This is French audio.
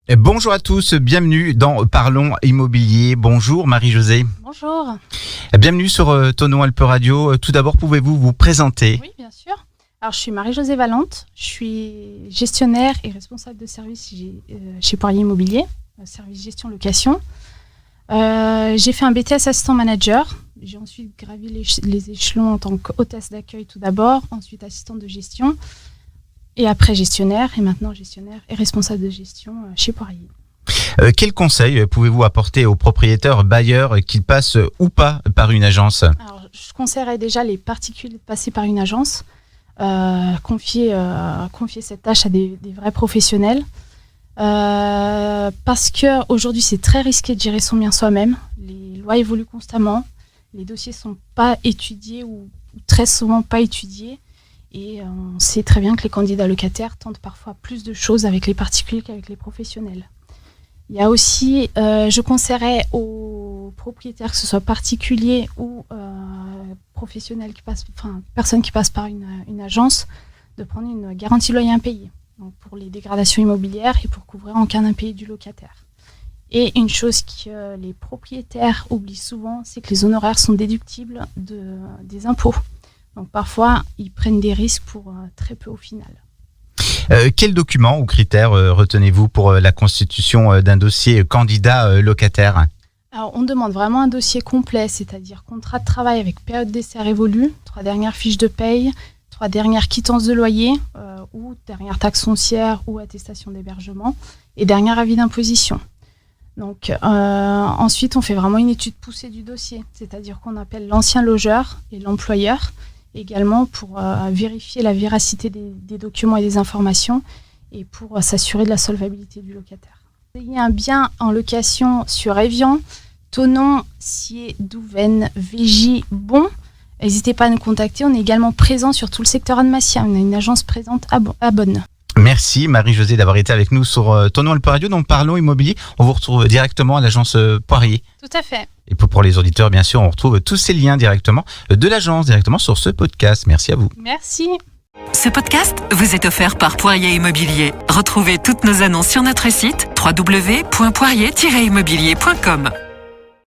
Bonjour à tous, bienvenue dans Parlons Immobilier. Bonjour Marie-Josée. Bonjour. Bienvenue sur Tonon Alpe Radio. Tout d'abord, pouvez-vous vous présenter? Oui, bien sûr. Alors, je suis Marie-Josée Valente. Je suis gestionnaire et responsable de service chez Poirier Immobilier, service gestion location. J'ai fait un BTS assistant manager. J'ai ensuite gravi les échelons en tant qu'hôtesse d'accueil tout d'abord, ensuite assistante de gestion. Et après gestionnaire, et maintenant gestionnaire et responsable de gestion chez Poirier. Quel conseil pouvez-vous apporter aux propriétaires bailleurs qu'ils passent ou pas par une agence? Alors, je conseillerais déjà les particuliers de passer par une agence, confier cette tâche à des vrais professionnels. Parce qu'aujourd'hui, c'est très risqué de gérer son bien soi-même. Les lois évoluent constamment, les dossiers ne sont pas étudiés ou très souvent pas étudiés. Et on sait très bien que les candidats locataires tentent parfois plus de choses avec les particuliers qu'avec les professionnels. Il y a aussi, je conseillerais aux propriétaires, que ce soit particuliers ou professionnels, personnes qui passent par une agence, de prendre une garantie loyer impayé, donc pour les dégradations immobilières et pour couvrir en cas d'impayé du locataire. Et une chose que les propriétaires oublient souvent, c'est que les honoraires sont déductibles des impôts. Donc parfois, ils prennent des risques pour très peu au final. Quels documents ou critères retenez-vous pour la constitution d'un dossier candidat locataire? Alors, on demande vraiment un dossier complet, c'est-à-dire contrat de travail avec période d'essai révolue, 3 dernières fiches de paye, 3 dernières quittances de loyer ou dernière taxe foncière ou attestation d'hébergement et dernier avis d'imposition. Donc ensuite, on fait vraiment une étude poussée du dossier, c'est-à-dire qu'on appelle l'ancien logeur et l'employeur, également pour vérifier la véracité des documents et des informations et pour s'assurer de la solvabilité du locataire. Il y a un bien en location sur Évian, Thonon, Sciez, Douvaine, Végy, Bon. N'hésitez pas à nous contacter. On est également présent sur tout le secteur Annemassien. On a une agence présente à Bonn. Merci Marie-Josée d'avoir été avec nous sur Tonon Alpe Radio. Donc Parlons Immobilier. On vous retrouve directement à l'agence Poirier. Tout à fait. Et pour les auditeurs, bien sûr, on retrouve tous ces liens directement de l'agence, directement sur ce podcast. Merci à vous. Merci. Ce podcast vous est offert par Poirier Immobilier. Retrouvez toutes nos annonces sur notre site www.poirier-immobilier.com.